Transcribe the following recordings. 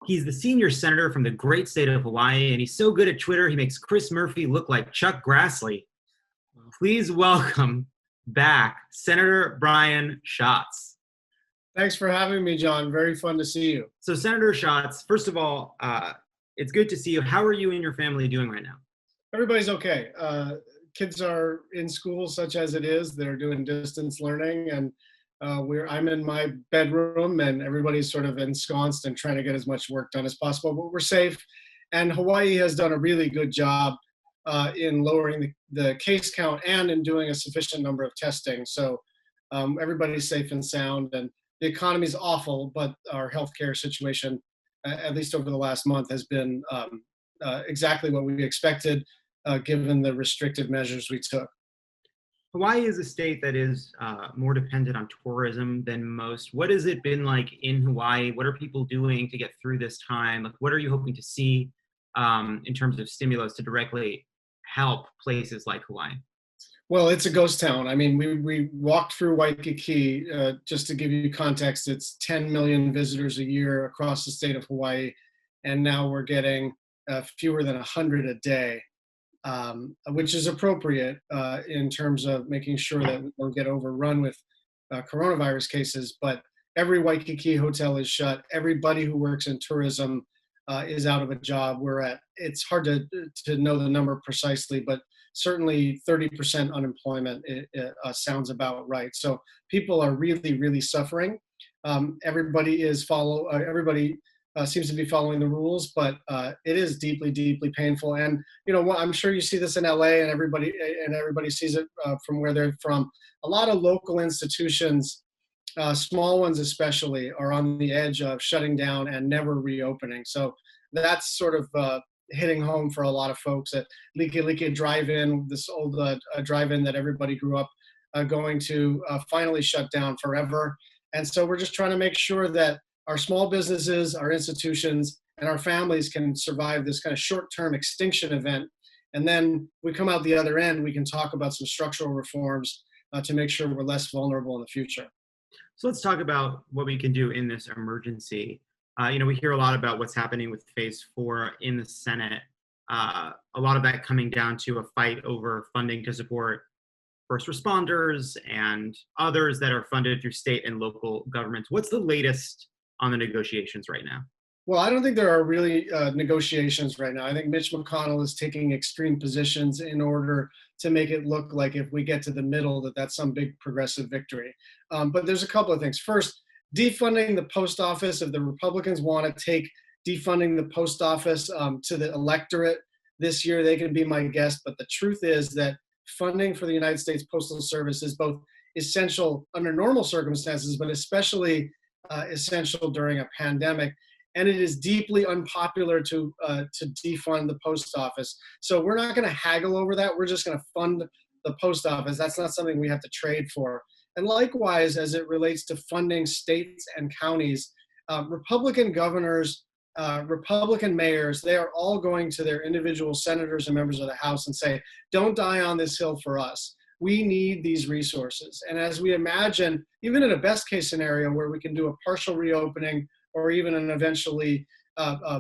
He's the senior senator from the great state of Hawaii, and he's so good at Twitter, he makes Chris Murphy look like Chuck Grassley. Please welcome back Senator Brian Schatz. Thanks for having me, John. Very fun to see you. So, Senator Schatz, first of all, it's good to see you. How are you and your family doing right now? Everybody's okay. Kids are in school, such as it is. They're doing distance learning, and I'm in my bedroom, and everybody's sort of ensconced and trying to get as much work done as possible. But we're safe, and Hawaii has done a really good job in lowering the case count and in doing a sufficient number of testing. So everybody's safe and sound, and the economy's awful, but our healthcare situation, at least over the last month, has been exactly what we expected, given the restrictive measures we took. Hawaii is a state that is more dependent on tourism than most. What has it been like in Hawaii? What are people doing to get through this time? Like, what are you hoping to see in terms of stimulus to directly help places like Hawaii? Well, it's a ghost town. I mean, we walked through Waikiki. Just to give you context, it's 10 million visitors a year across the state of Hawaii, and now we're getting fewer than 100 a day, which is appropriate in terms of making sure that we don't get overrun with coronavirus cases. But every Waikiki hotel is shut. Everybody who works in tourism is out of a job. It's hard to know the number precisely, but certainly 30% unemployment sounds about right. So people are really, really suffering. Everybody seems to be following the rules, but it is deeply, deeply painful. And I'm sure you see this in LA, and everybody sees it from where they're from. A lot of local institutions, small ones especially, are on the edge of shutting down and never reopening. So that's sort of hitting home for a lot of folks at Likelike Drive-In, this old drive-in that everybody grew up going to, finally shut down forever. And so we're just trying to make sure that our small businesses, our institutions, and our families can survive this kind of short-term extinction event. And then we come out the other end, we can talk about some structural reforms to make sure we're less vulnerable in the future. So let's talk about what we can do in this emergency. We hear a lot about what's happening with phase 4 in the Senate. A lot of that coming down to a fight over funding to support first responders and others that are funded through state and local governments. What's the latest on the negotiations right now? Well, I don't think there are really negotiations right now. I think Mitch McConnell is taking extreme positions in order to make it look like if we get to the middle, that's some big progressive victory. But there's a couple of things. First, defunding the post office. If the Republicans want to take defunding the post office to the electorate this year, they can be my guest. But the truth is that funding for the United States Postal Service is both essential under normal circumstances, but especially essential during a pandemic. And it is deeply unpopular to defund the post office. So we're not going to haggle over that. We're just going to fund the post office. That's not something we have to trade for. And likewise, as it relates to funding states and counties, Republican governors, Republican mayors, they are all going to their individual senators and members of the House and say, don't die on this hill for us. We need these resources. And as we imagine, even in a best case scenario where we can do a partial reopening or even an eventually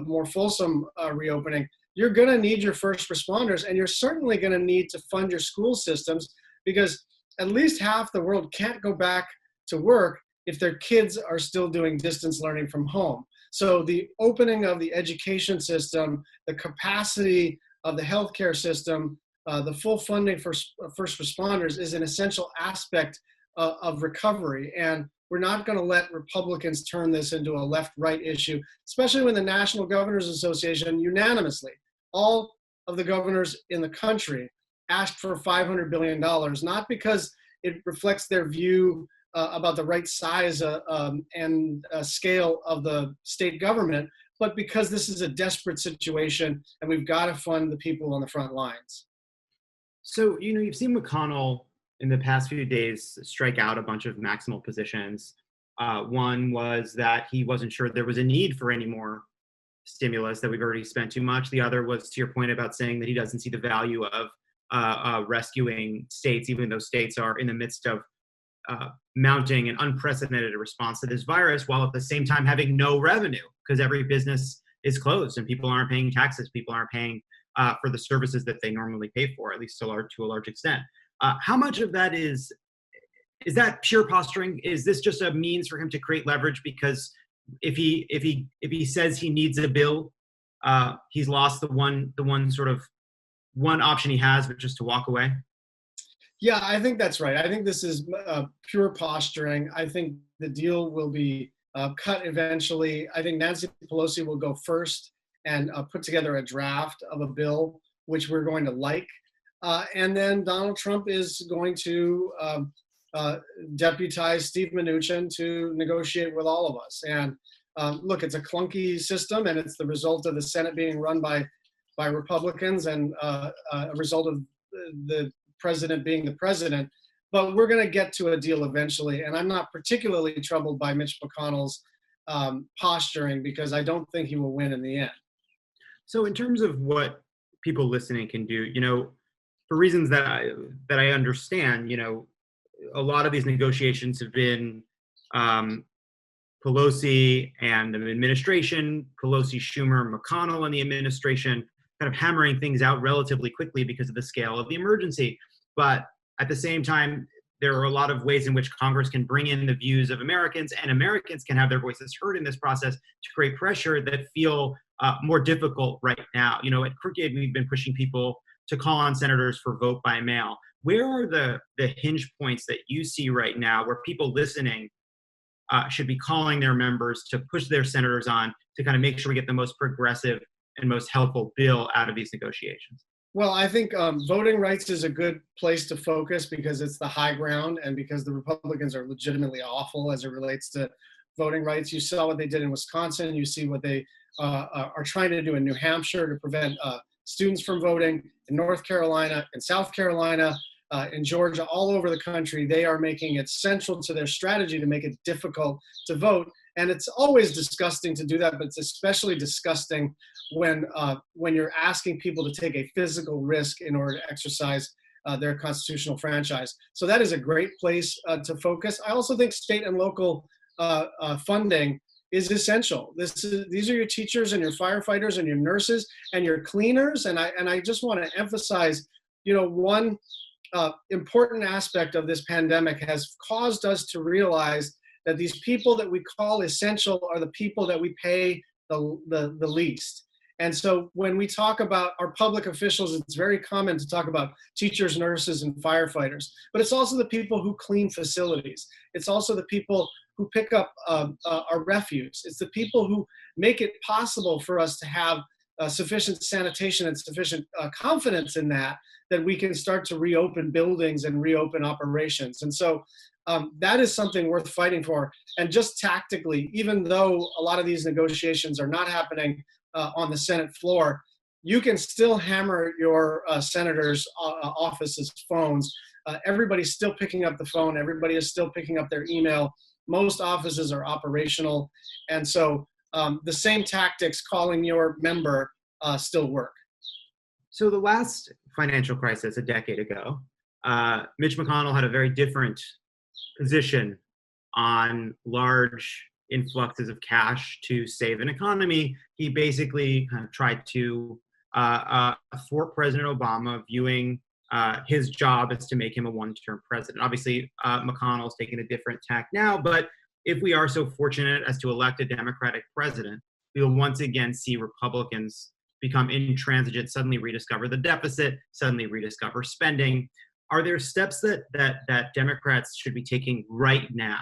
more fulsome reopening, you're going to need your first responders, and you're certainly going to need to fund your school systems, because at least half the world can't go back to work if their kids are still doing distance learning from home. So the opening of the education system, the capacity of the healthcare system, the full funding for first responders is an essential aspect of recovery. And we're not going to let Republicans turn this into a left-right issue, especially when the National Governors Association unanimously, all of the governors in the country, asked for $500 billion, not because it reflects their view about the right size and scale of the state government, but because this is a desperate situation and we've got to fund the people on the front lines. So, you've seen McConnell in the past few days strike out a bunch of maximal positions. One was that he wasn't sure there was a need for any more stimulus, that we've already spent too much. The other was to your point about saying that he doesn't see the value of rescuing states, even though states are in the midst of mounting an unprecedented response to this virus, while at the same time having no revenue because every business is closed and people aren't paying taxes, people aren't paying for the services that they normally pay for, at least to a large extent. How much of that is that pure posturing? Is this just a means for him to create leverage? Because if he says he needs a bill, he's lost the one option he has, which is to walk away. Yeah, I think that's right. I think this is pure posturing. I think the deal will be cut eventually. I think Nancy Pelosi will go first and put together a draft of a bill which we're going to like. And then Donald Trump is going to deputize Steve Mnuchin to negotiate with all of us. And look, it's a clunky system, and it's the result of the Senate being run by Republicans and a result of the president being the president. But we're going to get to a deal eventually. And I'm not particularly troubled by Mitch McConnell's posturing, because I don't think he will win in the end. So in terms of what people listening can do, for reasons that I understand, a lot of these negotiations have been Pelosi and the administration, Pelosi, Schumer, McConnell and the administration kind of hammering things out relatively quickly because of the scale of the emergency. But at the same time, there are a lot of ways in which Congress can bring in the views of Americans, and Americans can have their voices heard in this process to create pressure that feel more difficult right now. At Crooked, we've been pushing people to call on senators for vote by mail. Where are the hinge points that you see right now where people listening should be calling their members to push their senators on to kind of make sure we get the most progressive and most helpful bill out of these negotiations? Well, I think voting rights is a good place to focus because it's the high ground, and because the Republicans are legitimately awful as it relates to voting rights. You saw what they did in Wisconsin. You see what they are trying to do in New Hampshire to prevent students from voting. In North Carolina, in South Carolina, in Georgia, all over the country, they are making it central to their strategy to make it difficult to vote. And it's always disgusting to do that, but it's especially disgusting when you're asking people to take a physical risk in order to exercise their constitutional franchise. So that is a great place to focus. I also think state and local funding is essential. These are your teachers and your firefighters and your nurses and your cleaners. And I just want to emphasize, one important aspect of this pandemic has caused us to realize that these people that we call essential are the people that we pay the least. And so when we talk about our public officials, it's very common to talk about teachers, nurses, and firefighters, but it's also the people who clean facilities. It's also the people who pick up our refuse. It's the people who make it possible for us to have sufficient sanitation and sufficient confidence in that we can start to reopen buildings and reopen operations. And so that is something worth fighting for. And just tactically, even though a lot of these negotiations are not happening on the Senate floor, you can still hammer your senators' offices' phones. Everybody's still picking up the phone. Everybody is still picking up their email. Most offices are operational. And so the same tactics calling your member still work. So the last financial crisis a decade ago, Mitch McConnell had a very different position on large influxes of cash to save an economy. He basically kind of tried to thwart President Obama, viewing his job as to make him a one-term president. Obviously, McConnell's taking a different tack now, but if we are so fortunate as to elect a Democratic president, we will once again see Republicans become intransigent, suddenly rediscover the deficit, suddenly rediscover spending. Are there steps that Democrats should be taking right now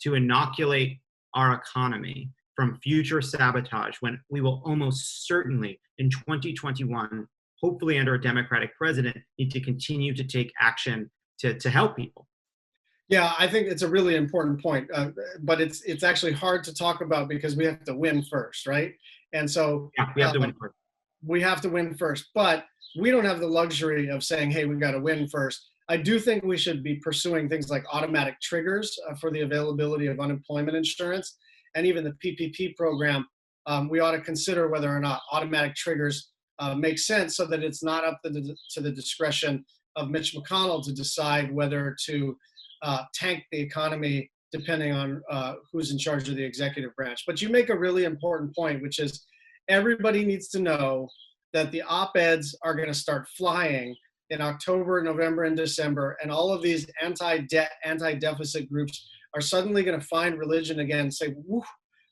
to inoculate our economy from future sabotage when we will almost certainly in 2021, hopefully under a Democratic president, need to continue to take action to help people? Yeah, I think it's a really important point, but it's actually hard to talk about because we have to win first, right? And so yeah, we have to win first. We have to win first, but we don't have the luxury of saying, hey, we've got to win first. I do think we should be pursuing things like automatic triggers for the availability of unemployment insurance, and even the PPP program. We ought to consider whether or not automatic triggers make sense, so that it's not up to the discretion of Mitch McConnell to decide whether to tank the economy depending on who's in charge of the executive branch. But you make a really important point, which is everybody needs to know that the op-eds are going to start flying in October, November, and December, and all of these anti-debt, anti-deficit groups are suddenly going to find religion again and say, woo,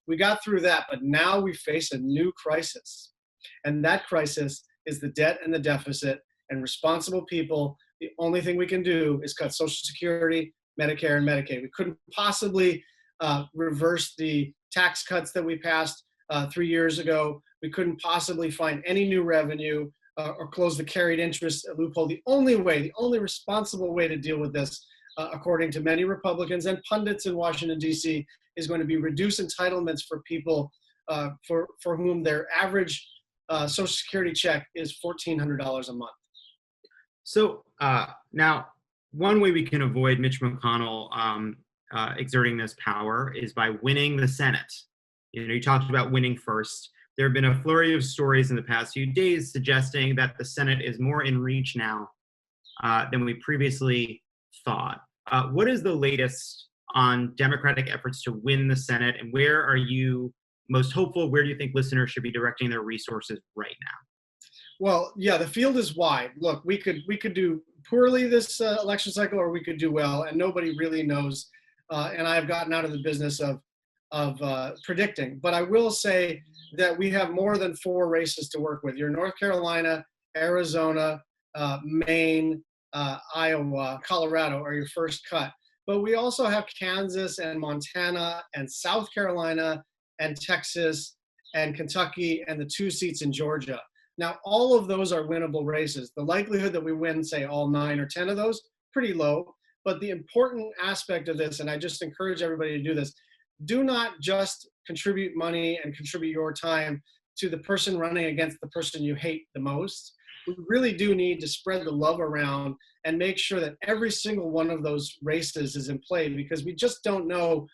we got through that, but now we face a new crisis. And that crisis is the debt and the deficit, and responsible people, the only thing we can do is cut Social Security, Medicare, and Medicaid. We couldn't possibly reverse the tax cuts that we passed 3 years ago. We couldn't possibly find any new revenue or close the carried interest loophole. The only way, the only responsible way to deal with this, according to many Republicans and pundits in Washington, D.C., is going to be reduce entitlements for people for whom their average Social Security check is $1,400 a month. So now, one way we can avoid Mitch McConnell exerting this power is by winning the Senate. You talked about winning first. There have been a flurry of stories in the past few days suggesting that the Senate is more in reach now than we previously thought. What is the latest on Democratic efforts to win the Senate, and where are you most hopeful? Where do you think listeners should be directing their resources right now? Well, yeah, the field is wide. Look, we could do poorly this election cycle, or we could do well, and nobody really knows. And I've gotten out of the business of predicting. But I will say that we have more than 4 races to work with. You're North Carolina, Arizona, Maine, Iowa, Colorado are your first cut. But we also have Kansas and Montana and South Carolina and Texas and Kentucky and the 2 seats in Georgia. Now, all of those are winnable races. The likelihood that we win, say, all 9 or 10 of those, pretty low. But the important aspect of this, and I just encourage everybody to do this, do not just contribute money and contribute your time to the person running against the person you hate the most. We really do need to spread the love around and make sure that every single one of those races is in play, because we just don't know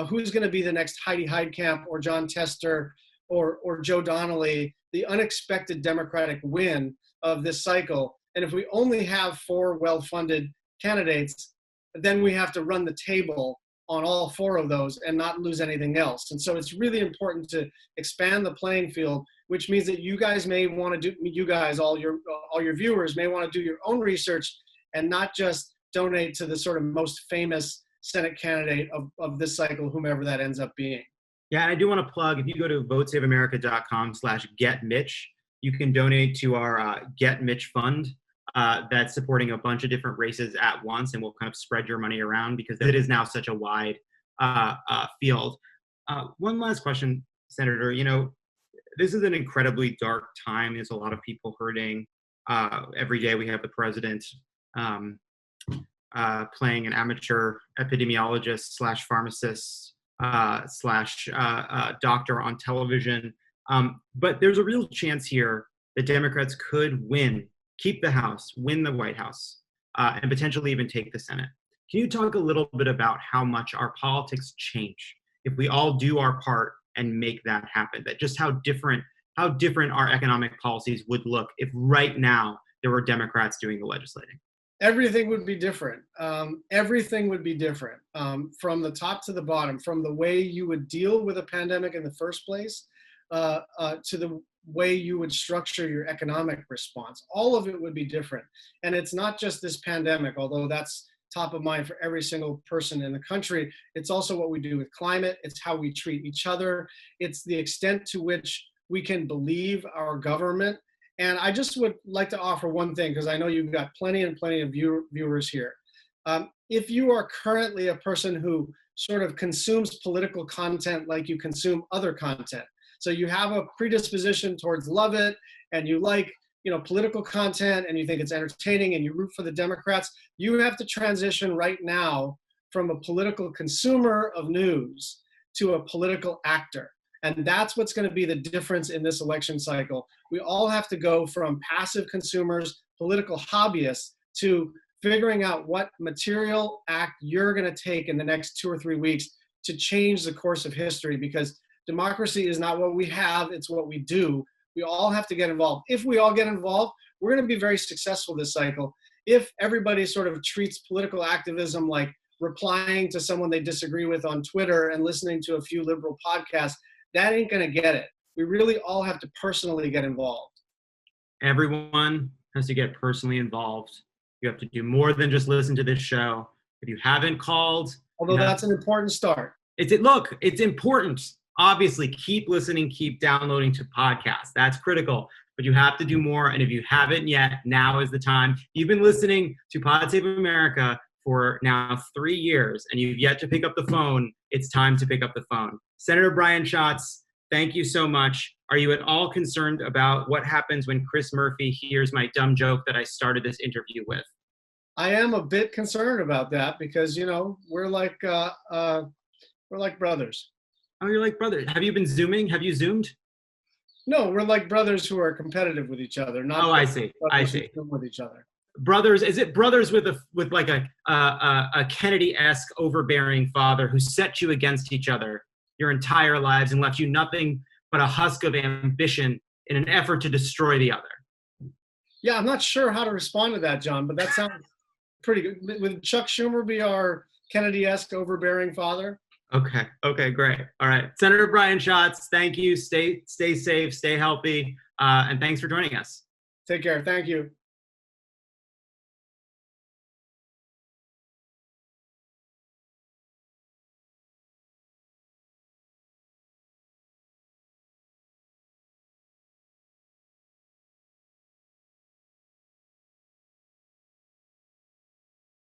who's going to be the next Heidi Heitkamp or John Tester or Joe Donnelly, the unexpected Democratic win of this cycle. And if we only have 4 well-funded candidates, then we have to run the table on all 4 of those and not lose anything else. And so it's really important to expand the playing field, which means that you guys may want to do, you guys, all your viewers may want to do your own research and not just donate to the sort of most famous Senate candidate of this cycle, whomever that ends up being. Yeah, and I do want to plug, if you go to votesaveamerica.com/getmitch, you can donate to our Get Mitch Fund that's supporting a bunch of different races at once, and we'll kind of spread your money around because it is now such a wide field. One last question, Senator. This is an incredibly dark time. There's a lot of people hurting. Every day we have the president playing an amateur epidemiologist / pharmacist / doctor on television. But there's a real chance here that Democrats could win, keep the House, win the White House, and potentially even take the Senate. Can you talk a little bit about how much our politics change if we all do our part and make that happen? That just how different our economic policies would look if right now there were Democrats doing the legislating. Everything would be different. Everything would be different from the top to the bottom, from the way you would deal with a pandemic in the first place to the way you would structure your economic response. All of it would be different. And it's not just this pandemic, although that's top of mind for every single person in the country. It's also what we do with climate. It's how we treat each other. It's the extent to which we can believe our government. And I just would like to offer one thing, because I know you've got plenty and plenty of viewers here. If you are currently a person who sort of consumes political content like you consume other content, so you have a predisposition towards Lovett and you like political content and you think it's entertaining and you root for the Democrats, you have to transition right now from a political consumer of news to a political actor. And that's what's going to be the difference in this election cycle. We all have to go from passive consumers, political hobbyists, to figuring out what material act you're going to take in the next 2 or 3 weeks to change the course of history, because democracy is not what we have, it's what we do. We all have to get involved. If we all get involved, we're going to be very successful this cycle. If everybody sort of treats political activism like replying to someone they disagree with on Twitter and listening to a few liberal podcasts, that ain't going to get it. We really all have to personally get involved. Everyone has to get personally involved. You have to do more than just listen to this show. If you haven't called, although that's an important start. It's important. Obviously, keep listening, keep downloading to podcasts. That's critical. But you have to do more. And if you haven't yet, now is the time. You've been listening to Pod Save America for now 3 years, and you've yet to pick up the phone. It's time to pick up the phone. Senator Brian Schatz, thank you so much. Are you at all concerned about what happens when Chris Murphy hears my dumb joke that I started this interview with? I am a bit concerned about that because, you know, we're like brothers. Oh, you're like brothers. Have you been Zooming? Have you Zoomed? No, we're like brothers who are competitive with each other. Not I see. With each other. Brothers, is it brothers with like a Kennedy-esque overbearing father who set you against each other your entire lives and left you nothing but a husk of ambition in an effort to destroy the other? Yeah, I'm not sure how to respond to that, John, but that sounds pretty good. Would Chuck Schumer be our Kennedy-esque overbearing father? Okay, great. All right. Senator Brian Schatz, thank you. Stay safe, stay healthy, and thanks for joining us. Take care. Thank you.